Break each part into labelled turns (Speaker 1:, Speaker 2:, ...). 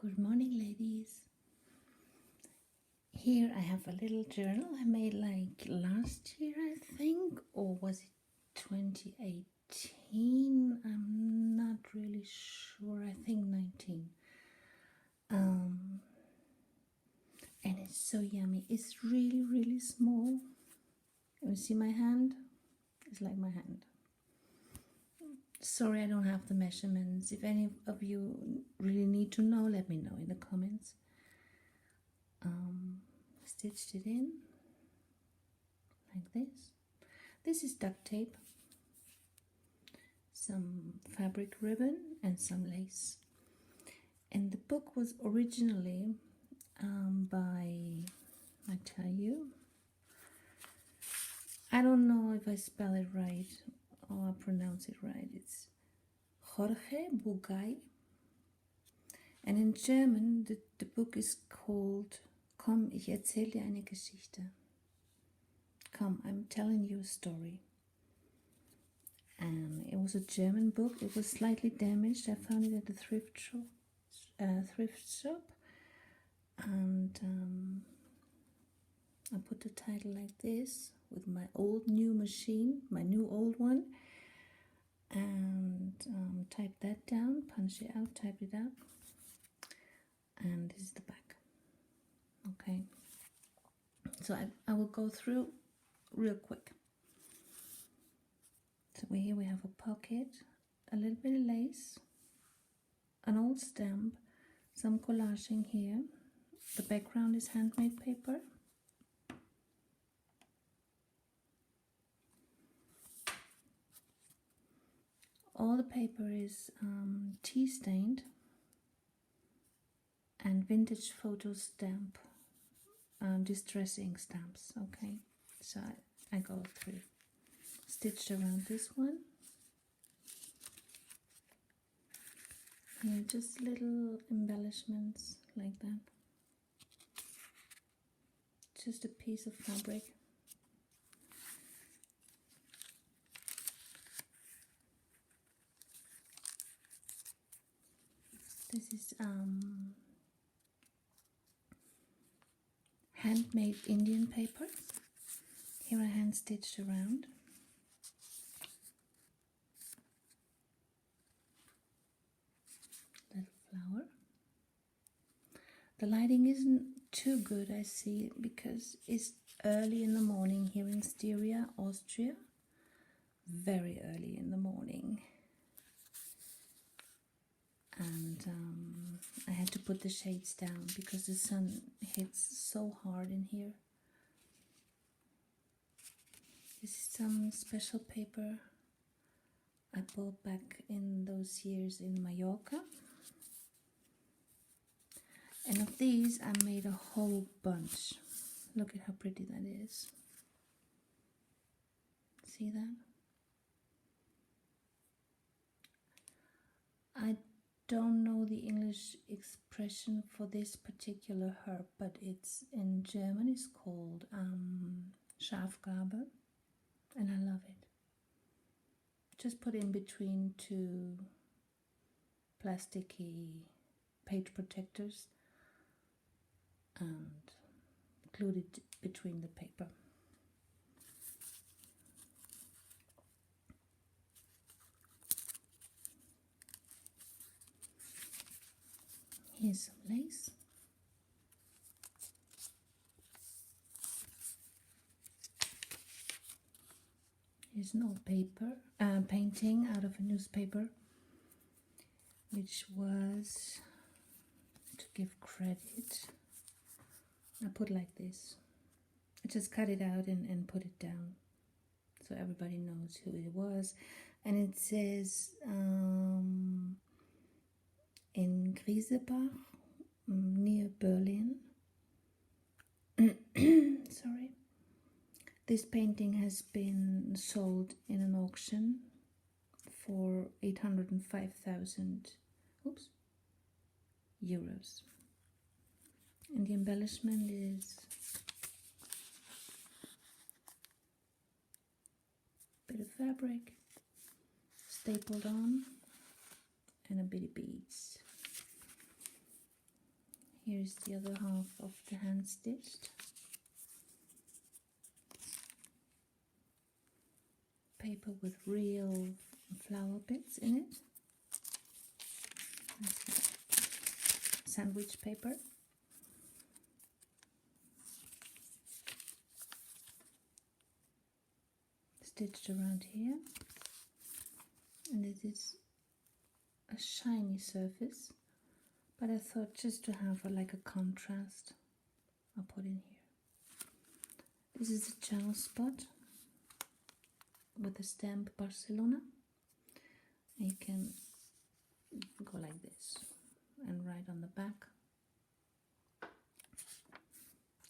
Speaker 1: Good morning, ladies. Here I have a little journal I made like last year, I think, or was it 2018? I'm not really sure. I think 19. And it's so yummy. It's really, really small. You see my hand? It's like my hand. Sorry, I don't have the measurements. If any of you really need to know, let me know in the comments. Stitched it in like this. This is duct tape, some fabric ribbon, and some lace. And the book was originally by, I tell you, I don't know if I spell it right or I pronounce it right. It's Jorge Bucay. And in German, the book is called Komm, ich erzähle dir eine Geschichte. Come, I'm telling you a story. And it was a German book. It was slightly damaged. I found it at the thrift shop. And I put the title like this with my old new machine, my new old one. And type that down, punch it out, type it out. And this is the back. Okay, so I will go through real quick. So here we have a pocket, a little bit of lace, an old stamp, some collaging here. The background is handmade paper. All the paper is tea stained and vintage photo stamp, distressing stamps. Okay, so I go through. Stitched around this one. Here, just little embellishments like that. Just a piece of fabric. This is handmade Indian paper. Here I hand stitched around. Little flower. The lighting isn't too good, I see, because it's early in the morning here in Styria, Austria. Very early in the morning. And I had to put the shades down because the sun hits so hard in here. This is some special paper I bought back in those years in Mallorca. And of these I made a whole bunch. Look at how pretty that is. See that? I don't know the English expression for this particular herb, but it's in German. It's called Schafgarbe, and I love it. Just put in between two plasticky page protectors and glued it between the paper. Here's some lace. Here's an old paper, painting out of a newspaper, which was, to give credit, I put like this. I just cut it out and put it down so everybody knows who it was. And it says in Griesebach, near Berlin. Sorry. This painting has been sold in an auction for 805,000 euros. And the embellishment is a bit of fabric stapled on and a bit of beads. Here's the other half of the hand stitched. Paper with real flower bits in it. Sandwich paper. Stitched around here, and it is a shiny surface, but I thought just to have like a contrast, I'll put in here. This is a channel spot with the stamp Barcelona. And you can go like this and write on the back,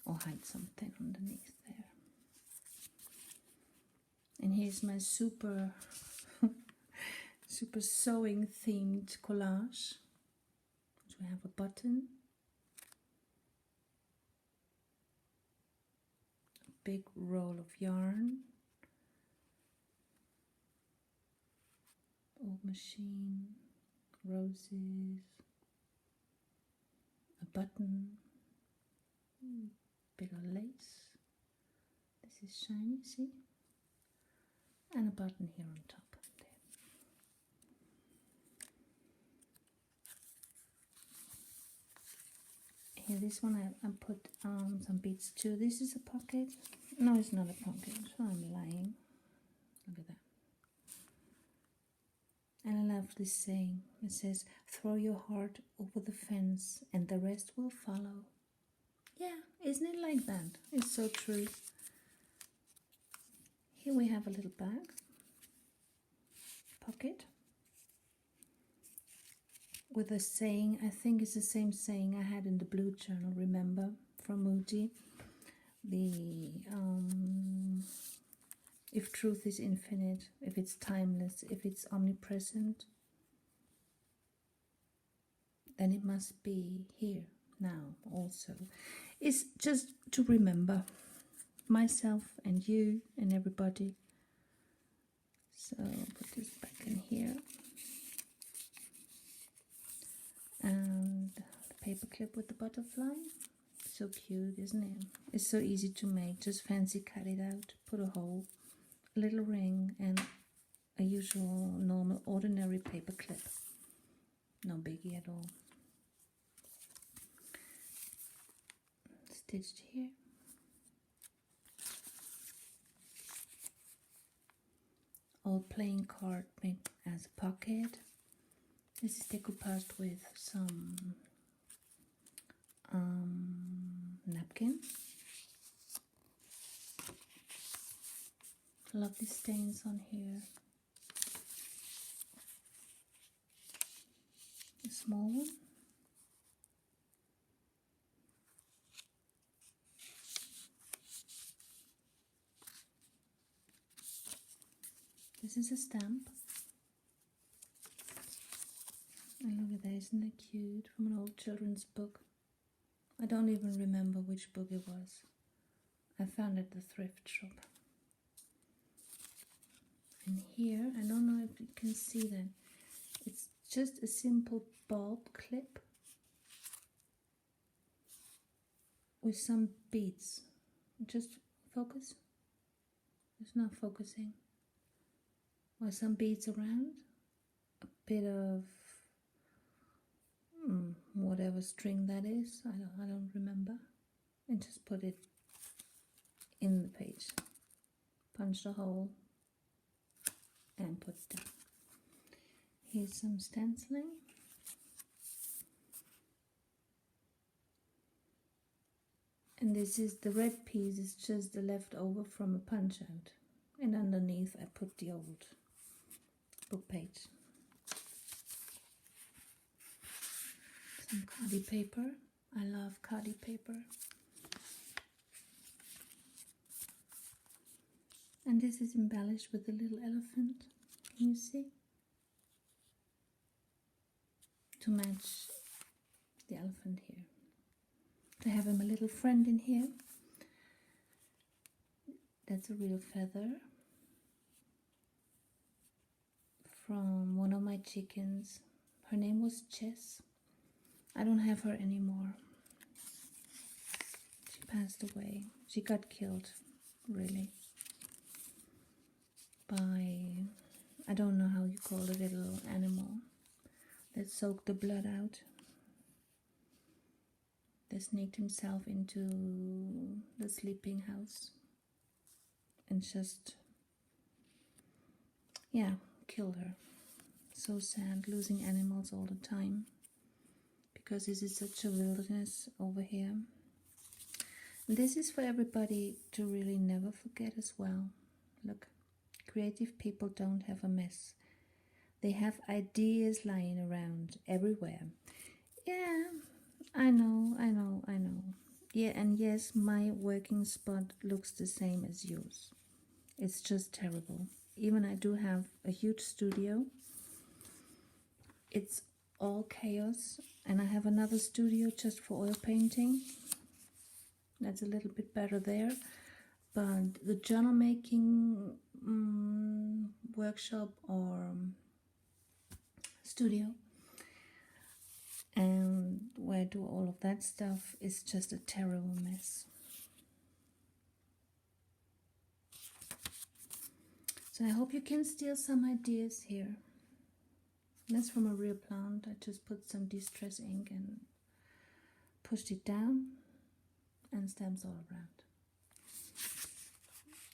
Speaker 1: or hide something underneath there. And here's my super sewing themed collage. So we have a button, a big roll of yarn, old machine, roses, a button, bit of lace. This is shiny, see? And a button here on top. Here, this one I put some beads too. This is a pocket. No, it's not a pocket. So I'm lying. Look at that. And I love this saying. It says, "Throw your heart over the fence, and the rest will follow." Yeah, isn't it like that? It's so true. Here we have a little bag, pocket, with a saying. I think it's the same saying I had in the blue journal, remember, from Moody. The if truth is infinite, if it's timeless, if it's omnipresent, then it must be here now also. It's just to remember myself and you and everybody. So put this back in here. And the paper clip with the butterfly. So cute, isn't it? It's so easy to make. Just fancy cut it out, put a hole, a little ring, and a usual, normal, ordinary paper clip. No biggie at all. Stitched here. Old playing card made as a pocket. This is decoupaged with some napkin. Lovely stains on here. A small one. This is a stamp. And look at that, isn't it cute? From an old children's book. I don't even remember which book it was. I found it at the thrift shop. And here, I don't know if you can see that. It's just a simple bulb clip with some beads. Just focus. It's not focusing. Or some beads around. A bit of whatever string that is. I don't remember. And just put it in the page. Punch the hole and put it down. Here's some stenciling. And this is the red piece, is just the leftover from a punch out. And underneath I put the old book page. Some khadi paper. I love khadi paper. And this is embellished with a little elephant. Can you see? To match the elephant here. To have him a little friend in here. That's a real feather. From one of my chickens. Her name was Chess. I don't have her anymore. passed away. She got killed, really, by, I don't know how you call a little animal that soaked the blood out. They sneaked himself into the sleeping house and just, yeah, killed her. So sad, losing animals all the time, because this is such a wilderness over here. And this is for everybody to really never forget as well. Look, creative people don't have a mess. They have ideas lying around everywhere. Yeah, I know. Yeah, and yes, my working spot looks the same as yours. It's just terrible. Even I do have a huge studio. It's all chaos. And I have another studio just for oil painting. That's a little bit better there. But the journal making workshop or studio, and where I do all of that stuff, is just a terrible mess. So I hope you can steal some ideas here. That's from a real plant. I just put some distress ink and pushed it down, and stamps all around.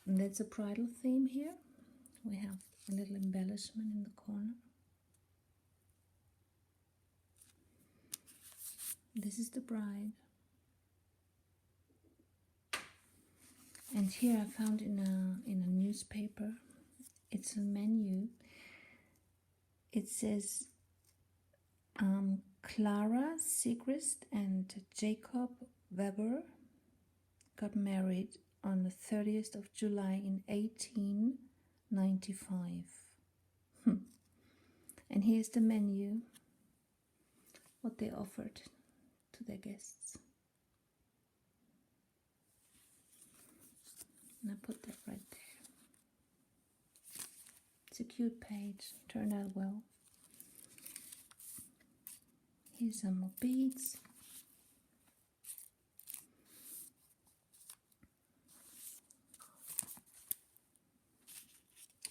Speaker 1: And that's a bridal theme here. We have a little embellishment in the corner. This is the bride. And here I found in a newspaper, it's a menu. It says Clara Sigrist and Jacob Weber got married on the 30th of July in 1895. And here's the menu, what they offered to their guests. And I put that right there. It's a cute page, turned out well. Here's some more beads.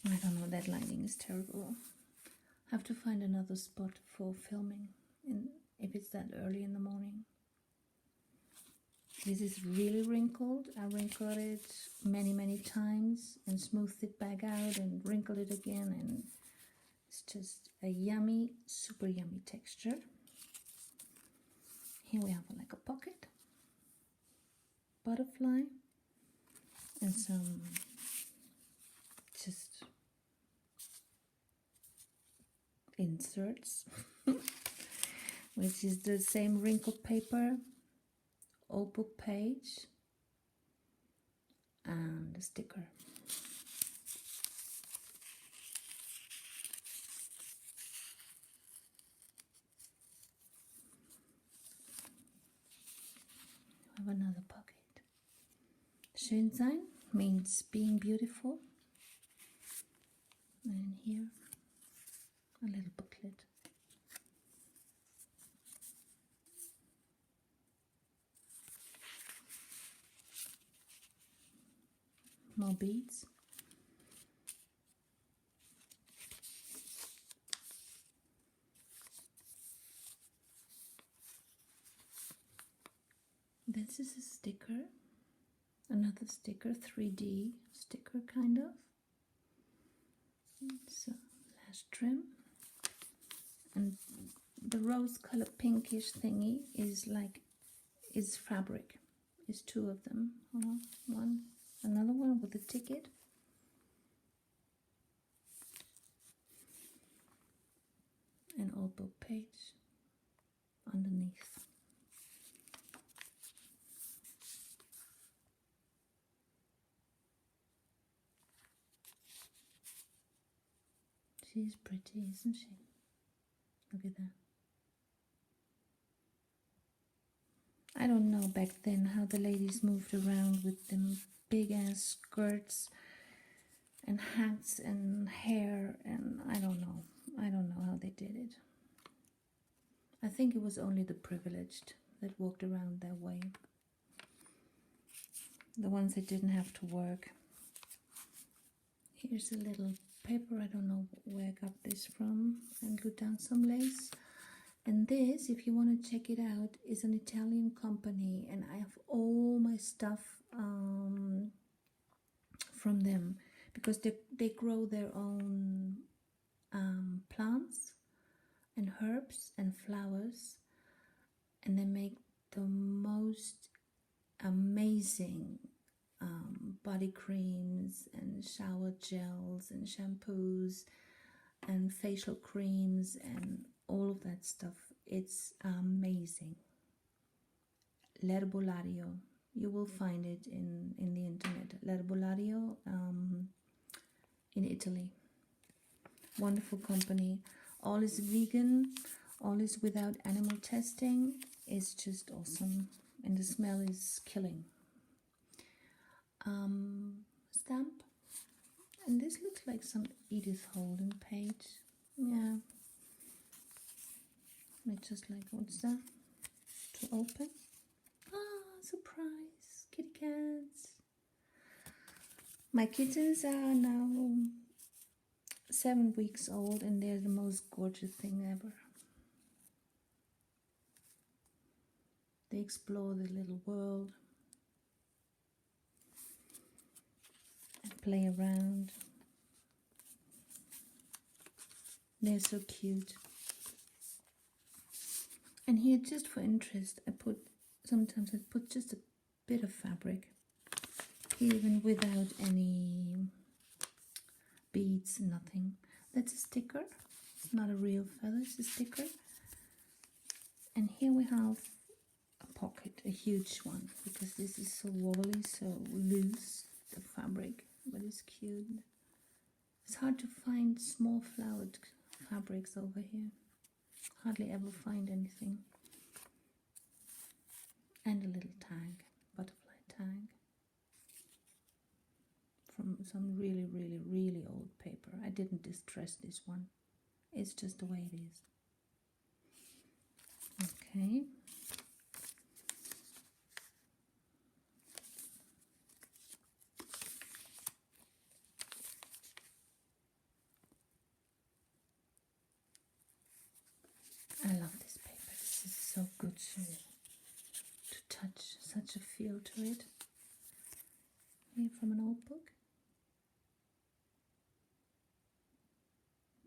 Speaker 1: I don't know, that lighting is terrible. I have to find another spot for filming if it's that early in the morning. This is really wrinkled. I wrinkled it many times and smoothed it back out and wrinkled it again, and it's just a yummy, super yummy texture. Here we have like a pocket, butterfly, and some just inserts, which is the same wrinkled paper, old book page, and a sticker. I have another pocket. Schön sein means being beautiful. And here, a little booklet. More beads. This is a sticker, another sticker, 3D sticker kind of. It's a lash trim, and the rose color pinkish thingy is fabric. Is two of them. Hold on, one, another one with a ticket. An old book page underneath. She's pretty, isn't she? Look at that. I don't know back then how the ladies moved around with them big ass skirts and hats and hair, and I don't know how they did it. I think it was only the privileged that walked around that way. the ones that didn't have to work. Here's a little paper, I don't know where I got this from, and glued down some lace. And this, if you want to check it out, is an Italian company, and I have all my stuff from them, because they grow their own plants and herbs and flowers, and they make the most amazing body creams and shower gels and shampoos and facial creams and all of that stuff. It's amazing. L'Herbolario, you will find it in the internet. L'Herbolario in Italy. Wonderful company. All is vegan, all is without animal testing. It's just awesome, and the smell is killing. Stamp, and this looks like some Edith Holden page. Yeah, it's just like, what's that to open? Ah, surprise, kitty cats. My kittens are now 7 weeks old, and they're the most gorgeous thing ever. They explore the little world and play around. They're so cute. And here, just for interest, sometimes I put just a bit of fabric, even without any beads, nothing. That's a sticker. It's not a real feather, it's a sticker. And here we have a pocket, a huge one, because this is so wobbly, so loose, the fabric, but it's cute. It's hard to find small flowered fabrics over here. Hardly ever find anything. And a little tag, butterfly tag, from some really, really, really old paper. I didn't distress this one. It's just the way it is. Okay. I love this paper. This is so good to touch. Such a feel to it. Here from an old book.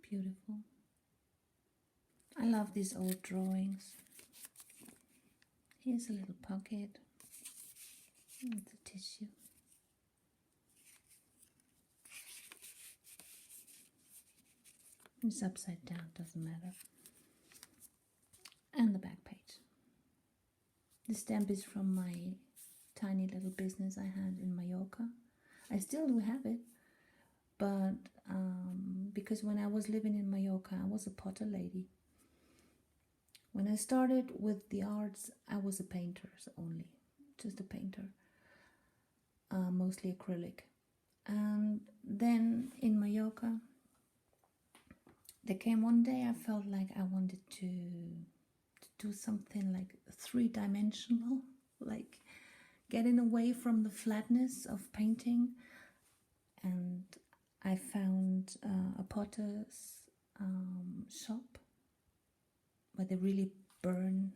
Speaker 1: Beautiful. I love these old drawings. Here's a little pocket. It's a tissue. It's upside down, doesn't matter. And the back page. The stamp is from my tiny little business I had in Mallorca. I still do have it, but because when I was living in Mallorca, I was a potter lady. When I started with the arts, I was a painter only, just a painter, mostly acrylic. And then in Mallorca, there came one day I felt like I wanted to do something like three-dimensional, like getting away from the flatness of painting. And I found a potter's shop where they really burn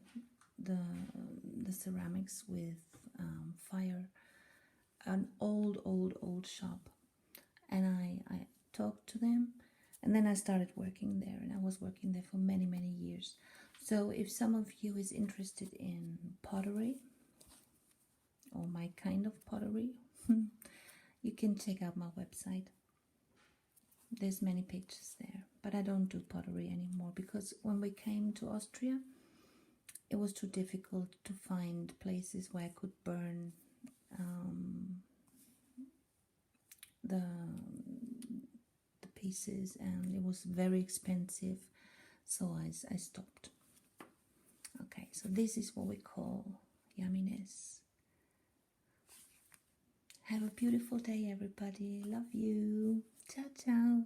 Speaker 1: the ceramics with fire. An old shop. And I talked to them, and then I started working there, and I was working there for many years. So if some of you is interested in pottery, or my kind of pottery, you can check out my website. There's many pictures there, but I don't do pottery anymore, because when we came to Austria, it was too difficult to find places where I could burn the pieces, and it was very expensive, so I stopped. Okay, so this is what we call yumminess. Have a beautiful day, everybody. Love you. Ciao, ciao.